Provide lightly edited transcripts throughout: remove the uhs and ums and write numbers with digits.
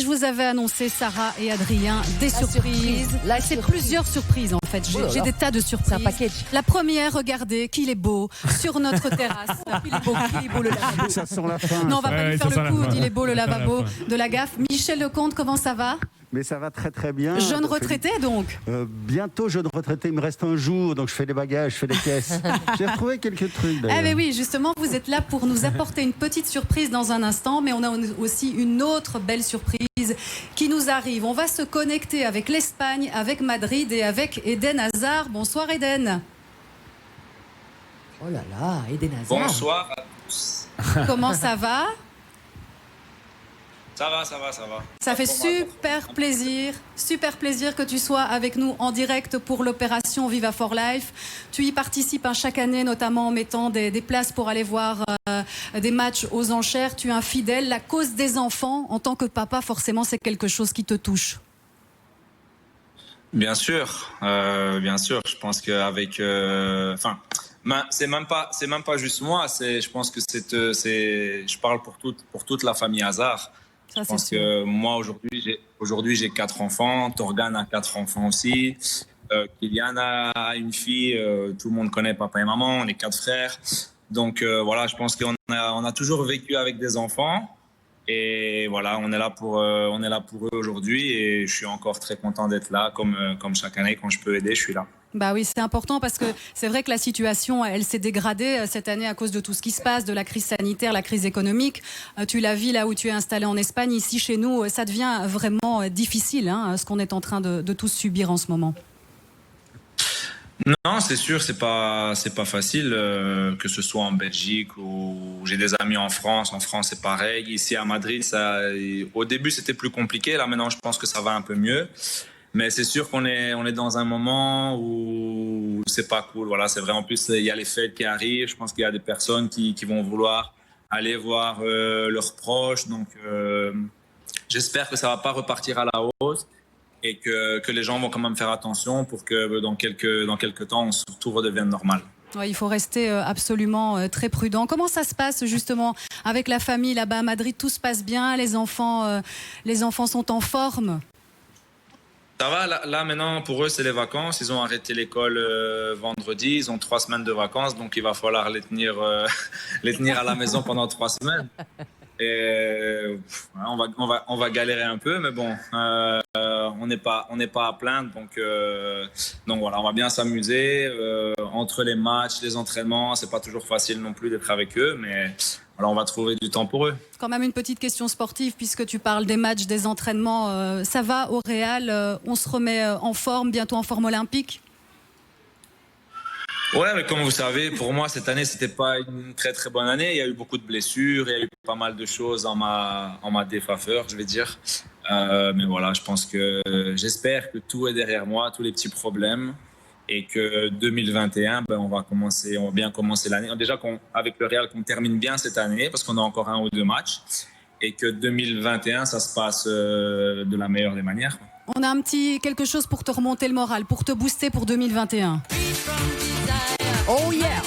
je vous avais annoncé, Sarah et Adrien, des surprises. C'est plusieurs surprises en fait. J'ai des tas de surprises. C'est un package. La première, regardez, qu'il est beau sur notre terrasse. Il est beau le lavabo. Ça sent la fin. Non, on va pas lui faire le coup. Il est beau le lavabo de la gaffe. Michel Lecomte, comment ça va? Mais ça va très très bien. Jeune retraité donc. Bientôt jeune retraité, il me reste un jour, donc je fais des bagages, je fais des caisses. J'ai retrouvé quelques trucs d'ailleurs. Eh bien oui, justement, vous êtes là pour nous apporter une petite surprise dans un instant, mais on a aussi une autre belle surprise qui nous arrive. On va se connecter avec l'Espagne, avec Madrid et avec Eden Hazard. Bonsoir Eden. Oh là là, Eden Hazard. Bonsoir à tous. Comment ça va? Ça va. Ça fait super plaisir que tu sois avec nous en direct pour l'opération Viva for Life. Tu y participes chaque année, notamment en mettant des places pour aller voir des matchs aux enchères. Tu es un fidèle. La cause des enfants, en tant que papa, forcément, c'est quelque chose qui te touche. Bien sûr. Je pense qu'avec, c'est même pas juste moi. Je pense que je parle pour toute la famille Hazard. Je pense que moi, aujourd'hui, j'ai 4 enfants. Torgan a 4 enfants aussi. Kylian a une fille. Tout le monde connaît papa et maman. On est 4 frères. Donc, voilà, je pense qu'on a toujours vécu avec des enfants. Et voilà, on est là pour eux aujourd'hui. Et je suis encore très content d'être là. Comme chaque année, quand je peux aider, je suis là. Bah oui, c'est important parce que c'est vrai que la situation, elle s'est dégradée cette année à cause de tout ce qui se passe, de la crise sanitaire, la crise économique. Tu la vis là où tu es installé en Espagne. Ici, chez nous, ça devient vraiment difficile, ce qu'on est en train de tous subir en ce moment. Non, c'est sûr, c'est pas facile, que ce soit en Belgique ou j'ai des amis en France. En France, c'est pareil. Ici à Madrid, au début, c'était plus compliqué. Là, maintenant, je pense que ça va un peu mieux. Mais c'est sûr qu'on est dans un moment où c'est pas cool. Voilà, c'est vrai. En plus, il y a les fêtes qui arrivent. Je pense qu'il y a des personnes qui vont vouloir aller voir leurs proches. Donc, j'espère que ça va pas repartir à la hausse et que les gens vont quand même faire attention pour que dans quelques temps, tout redevienne normal. Ouais, il faut rester absolument très prudent. Comment ça se passe justement avec la famille là-bas à Madrid? Tout se passe bien? Les enfants sont en forme? Ça va, là maintenant pour eux c'est les vacances, ils ont arrêté l'école vendredi, ils ont 3 semaines de vacances, donc il va falloir les tenir à la maison pendant 3 semaines. Et on va galérer un peu, mais bon, on n'est pas à plaindre, donc voilà, on va bien s'amuser entre les matchs, les entraînements, c'est pas toujours facile non plus d'être avec eux, mais alors on va trouver du temps pour eux. Quand même une petite question sportive, puisque tu parles des matchs, des entraînements. Ça va au Real? On se remet en forme, bientôt en forme olympique? Ouais, mais comme vous savez, pour moi, cette année, c'était pas une très très bonne année. Il y a eu beaucoup de blessures, il y a eu pas mal de choses en ma défaveur, je vais dire. Mais voilà, j'espère que tout est derrière moi, tous les petits problèmes. Et que 2021, on va bien commencer l'année. Déjà, avec le Real, qu'on termine bien cette année, parce qu'on a encore 1 ou 2 matchs. Et que 2021, ça se passe de la meilleure des manières. On a quelque chose pour te remonter le moral, pour te booster pour 2021. Oh yeah.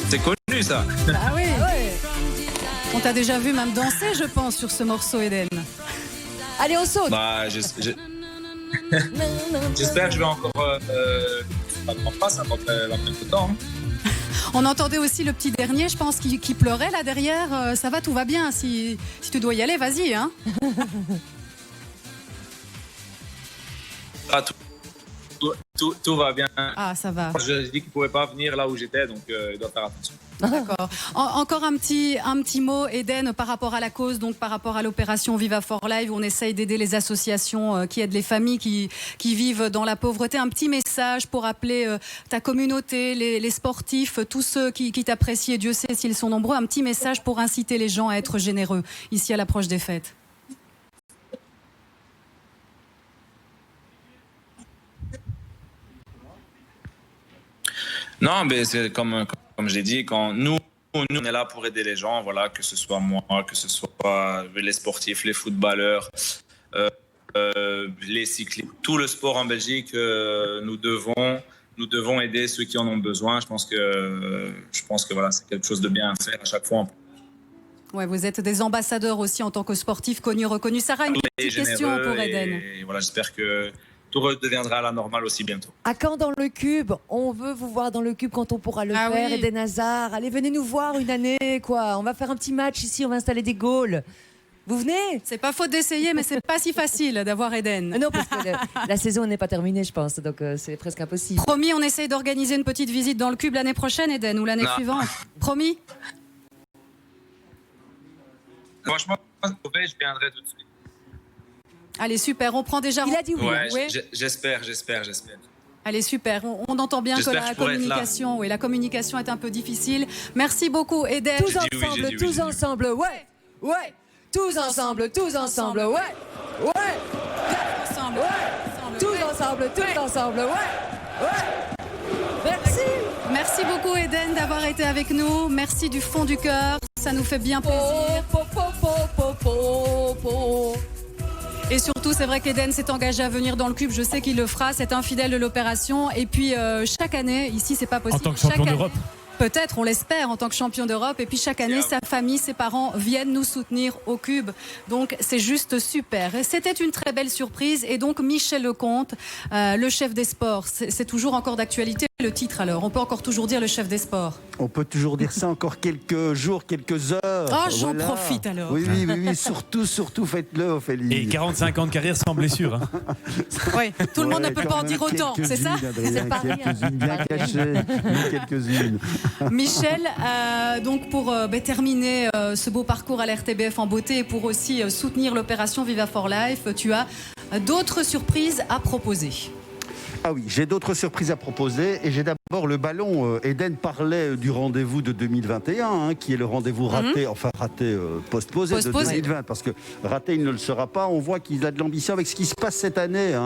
C'est connu ça. Ah oui. On t'a déjà vu même danser, je pense, sur ce morceau, Eden. Allez, on saute. J'espère que je vais encore pas ça dans quelques temps. On entendait aussi le petit dernier, je pense, qui pleurait là derrière. Ça va, tout va bien. Si tu dois y aller, vas-y. Tout va bien. Ah, ça va. Je dis qu'il ne pouvait pas venir là où j'étais, donc il doit faire attention. D'accord. Encore un petit mot, Eden, par rapport à la cause, donc par rapport à l'opération Viva for Life, où on essaye d'aider les associations qui aident les familles qui vivent dans la pauvreté. Un petit message pour appeler ta communauté, les sportifs, tous ceux qui t'apprécient, et Dieu sait s'ils sont nombreux. Un petit message pour inciter les gens à être généreux ici à l'approche des fêtes. Non, mais c'est comme j'ai dit, quand nous on est là pour aider les gens, voilà, que ce soit moi, que ce soit les sportifs, les footballeurs, les cyclistes, tout le sport en Belgique, nous devons aider ceux qui en ont besoin. Je pense que voilà, c'est quelque chose de bien à faire à chaque fois. Ouais, vous êtes des ambassadeurs aussi en tant que sportif connu, reconnu. Sarah, une petite question pour Eden. Et voilà, j'espère que tout redeviendra à la normale aussi bientôt. À quand dans le cube? On veut vous voir dans le cube quand on pourra le faire. Oui. Eden Hazard, allez, venez nous voir une année, quoi. On va faire un petit match ici, on va installer des goals. Vous venez? C'est pas faute d'essayer, mais c'est pas si facile d'avoir Eden. Non, parce que la saison n'est pas terminée, je pense, donc c'est presque impossible. Promis, on essaye d'organiser une petite visite dans le cube l'année prochaine, Eden, ou l'année suivante. Promis? Franchement, je viendrai tout de suite. Allez, super, on prend déjà... Il a dit oui. Ouais, Oui. j'espère. Allez, super. On entend bien que J'espère la que je pourrai être là. la communication est un peu difficile. Merci beaucoup, Eden. Tous ensemble, ouais. Tous ensemble, ouais. Ensemble. Ensemble, Ouais. tous ensemble, ouais. Merci. Merci beaucoup, Eden, d'avoir été avec nous. Merci du fond du cœur. Ça nous fait bien plaisir. Et surtout, c'est vrai qu'Eden s'est engagé à venir dans le cube. Je sais qu'il le fera. C'est un fidèle de l'opération. Et puis, chaque année, ici, c'est pas possible. En tant que champion d'Europe. Peut-être, on l'espère, en tant que champion d'Europe. Et puis chaque année, sa famille, ses parents viennent nous soutenir au Cube. Donc c'est juste super. Et c'était une très belle surprise. Et donc Michel Lecomte, le chef des sports, c'est toujours encore d'actualité le titre alors. On peut encore toujours dire le chef des sports. On peut toujours dire ça encore quelques jours, quelques heures. Oh, j'en profite alors. Oui, surtout faites-le, Ophélie. Et 45 ans de carrière sans blessure. Hein. Oui, tout le monde ne peut pas en dire autant, c'est ça? C'est pas rien. Quelques-unes bien cachées, mais quelques-unes. Michel, donc pour terminer ce beau parcours à l'RTBF en beauté et pour aussi soutenir l'opération Viva for Life, tu as d'autres surprises à proposer. Ah oui, j'ai d'autres surprises à proposer et j'ai d'abord le ballon. Eden parlait du rendez-vous de 2021, qui est le rendez-vous raté, postposé de 2020, parce que raté, il ne le sera pas. On voit qu'il a de l'ambition avec ce qui se passe cette année.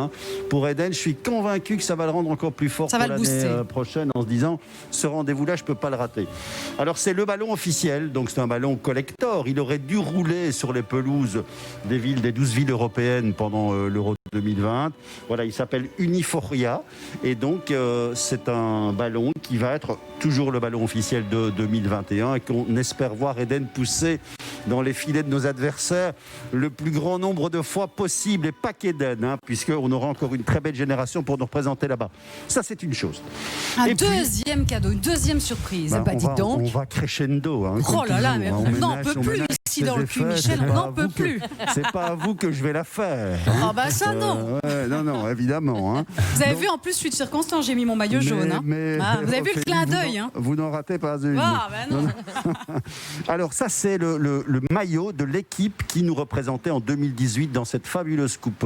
Pour Eden, je suis convaincu que ça va le rendre encore plus fort pour l'année prochaine en se disant, ce rendez-vous-là, je ne peux pas le rater. Alors, c'est le ballon officiel, donc c'est un ballon collector. Il aurait dû rouler sur les pelouses des 12 villes européennes pendant l'Euro 2020. Voilà, il s'appelle Uniforia. Et donc, c'est un ballon qui va être toujours le ballon officiel de 2021 et qu'on espère voir Eden pousser dans les filets de nos adversaires le plus grand nombre de fois possible. Et pas qu'Eden, puisqu'on aura encore une très belle génération pour nous représenter là-bas. Ça, c'est une chose. Deuxième cadeau, une deuxième surprise. On va crescendo. Oh là là, mais on n'en peut plus ici dans le cul, Michel, on n'en peut plus. C'est pas à vous que je vais la faire. Ah bah ça non. Non, évidemment. Vous avez vu, en plus, je suis de circonstance, j'ai mis mon maillot jaune. Vous avez vu le clin d'œil. Vous n'en ratez pas une. Ah bah non. Alors ça, c'est le maillot de l'équipe qui nous représentait en 2018 dans cette fabuleuse Coupe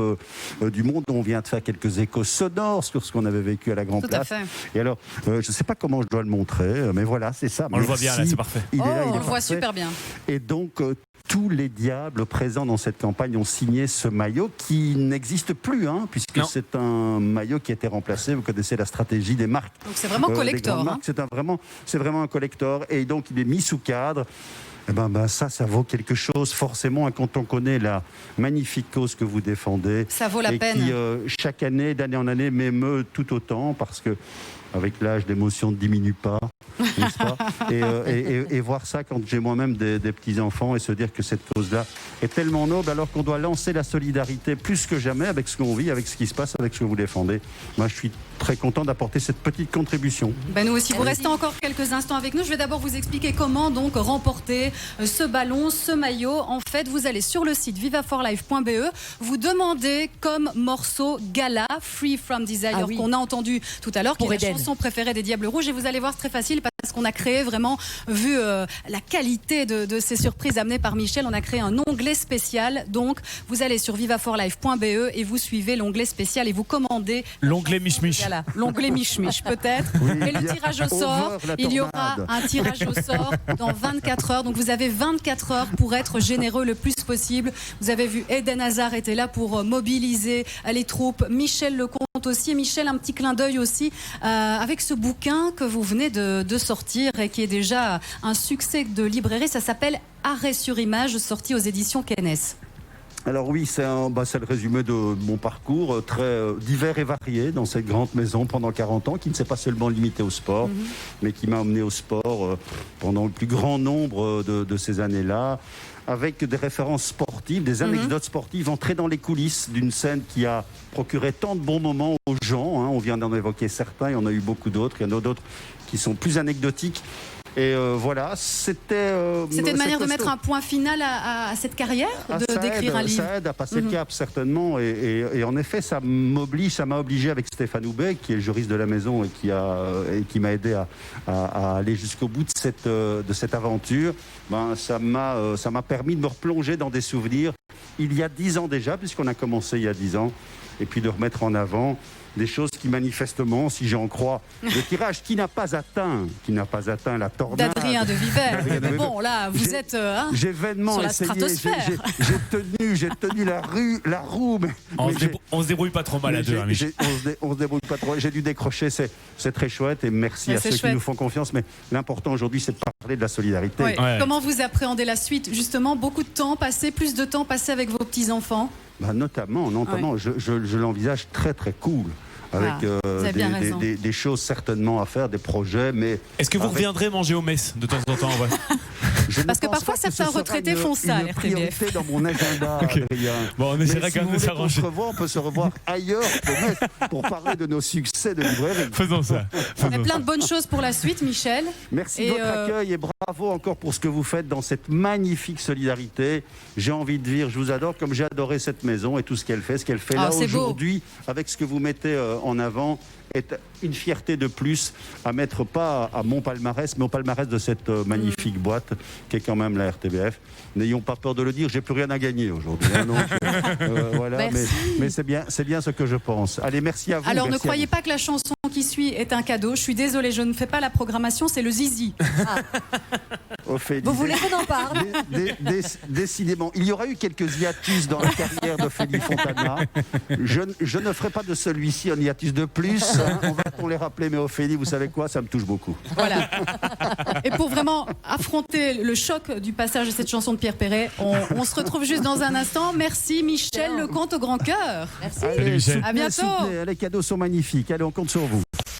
du Monde dont on vient de faire quelques échos sonores sur ce qu'on avait vécu à la Grand Place. Et alors, je ne sais pas comment je dois le montrer, mais voilà, c'est ça. On le voit bien, là, c'est parfait. On le voit super bien. Et donc, tous les diables présents dans cette campagne ont signé ce maillot qui n'existe plus, puisque c'est un maillot qui a été remplacé. Vous connaissez la stratégie des marques. Donc c'est vraiment collector. C'est vraiment un collector. Et donc, il est mis sous cadre. Eh ben, ça vaut quelque chose forcément quand on connaît la magnifique cause que vous défendez. Ça vaut la peine. Qui, chaque année, d'année en année, m'émeut tout autant parce que avec l'âge, l'émotion ne diminue pas, n'est-ce pas ? Et voir ça quand j'ai moi-même des petits-enfants et se dire que cette cause-là est tellement noble alors qu'on doit lancer la solidarité plus que jamais avec ce qu'on vit, avec ce qui se passe, avec ce que vous défendez. Moi, je suis très content d'apporter cette petite contribution. Nous aussi, vous restez encore quelques instants avec nous. Je vais d'abord vous expliquer comment donc remporter ce ballon, ce maillot. En fait, vous allez sur le site vivaforlife.be, vous demandez comme morceau Gala, Free From Desire, qu'on a entendu tout à l'heure, qui est la chanson préférée des Diables Rouges. Et vous allez voir, c'est très facile parce qu'on a créé vraiment, vu la qualité de ces surprises amenées par Michel, on a créé un onglet spécial. Donc, vous allez sur vivaforlife.be et vous suivez l'onglet spécial et vous commandez l'onglet Mich-Mich. Voilà, l'onglet Mich-Mich peut-être. Et le tirage au sort, il y aura un tirage au sort dans 24 heures. Donc vous avez 24 heures pour être généreux le plus possible. Vous avez vu, Eden Hazard était là pour mobiliser les troupes. Michel Lecomte aussi. Et Michel, un petit clin d'œil aussi avec ce bouquin que vous venez de sortir et qui est déjà un succès de librairie. Ça s'appelle Arrêt sur image, sorti aux éditions Kennes. Alors oui, c'est le résumé de mon parcours, très divers et varié dans cette grande maison pendant 40 ans, qui ne s'est pas seulement limité au sport, mais qui m'a emmené au sport pendant le plus grand nombre de ces années-là, avec des références sportives, des anecdotes sportives, entrer dans les coulisses d'une scène qui a procuré tant de bons moments aux gens. On vient d'en évoquer certains, il y en a eu beaucoup d'autres, il y en a d'autres qui sont plus anecdotiques. Et voilà, c'était une manière de mettre un point final à cette carrière, d'écrire un livre. Ça aide à passer le cap, certainement. Et en effet, ça m'a obligé avec Stéphane Houbet, qui est le juriste de la maison et qui m'a aidé à aller jusqu'au bout de cette aventure. Ça m'a permis de me replonger dans des souvenirs il y a 10 ans déjà, puisqu'on a commencé il y a 10 ans, et puis de remettre en avant des choses qui manifestement, si j'en crois, le tirage qui n'a pas atteint la tornade d'Adrien de Viver. Mais bon, là, vous êtes j'ai vainement sur la essayé, stratosphère. J'ai tenu la roue. On se débrouille pas trop mal à deux, hein, Michel. On se débrouille pas trop. J'ai dû décrocher, c'est très chouette et merci à ceux qui nous font confiance. Mais l'important aujourd'hui, c'est de parler de la solidarité. Oui. Ouais. Comment vous appréhendez la suite? Justement, beaucoup de temps passé, plus de temps passé avec vos petits-enfants? Notamment, ouais. je l'envisage très très cool. Avec des choses certainement à faire, des projets, mais... Est-ce que vous reviendrez manger au mess de temps en temps? Parce que parfois certains retraités font ça, une priorité dans mon agenda, Adrien. Bon, on essaiera quand même de s'arranger. On peut se revoir ailleurs pour parler de nos succès de librairie. Faisons ça. Il y a plein de bonnes choses pour la suite, Michel. Merci de votre accueil et bravo encore pour ce que vous faites dans cette magnifique solidarité. J'ai envie de dire, je vous adore comme j'ai adoré cette maison et tout ce qu'elle fait. Ce qu'elle fait là aujourd'hui, avec ce que vous mettez en avant, est une fierté de plus à mettre pas à mon palmarès, mais au palmarès de cette magnifique boîte qui est quand même la RTBF. N'ayons pas peur de le dire, j'ai plus rien à gagner aujourd'hui. Voilà, mais c'est bien ce que je pense. Allez, merci à vous. Alors ne croyez pas que la chanson qui suit est un cadeau. Je suis désolée, je ne fais pas la programmation, c'est le zizi. Ophélie, vous voulez qu'on en parle? Décidément, il y aura eu quelques hiatus dans la carrière d'Ophélie Fontana. Je ne ferai pas de celui-ci un hiatus de plus. On va les rappeler, mais Ophélie, vous savez quoi, ça me touche beaucoup. Voilà. Et pour vraiment affronter le choc du passage de cette chanson de Pierre Perret, on se retrouve juste dans un instant. Merci Michel Lecomte au grand cœur. Merci. Allez, Michel. À bientôt. Les cadeaux sont magnifiques. Allez, on compte sur vous.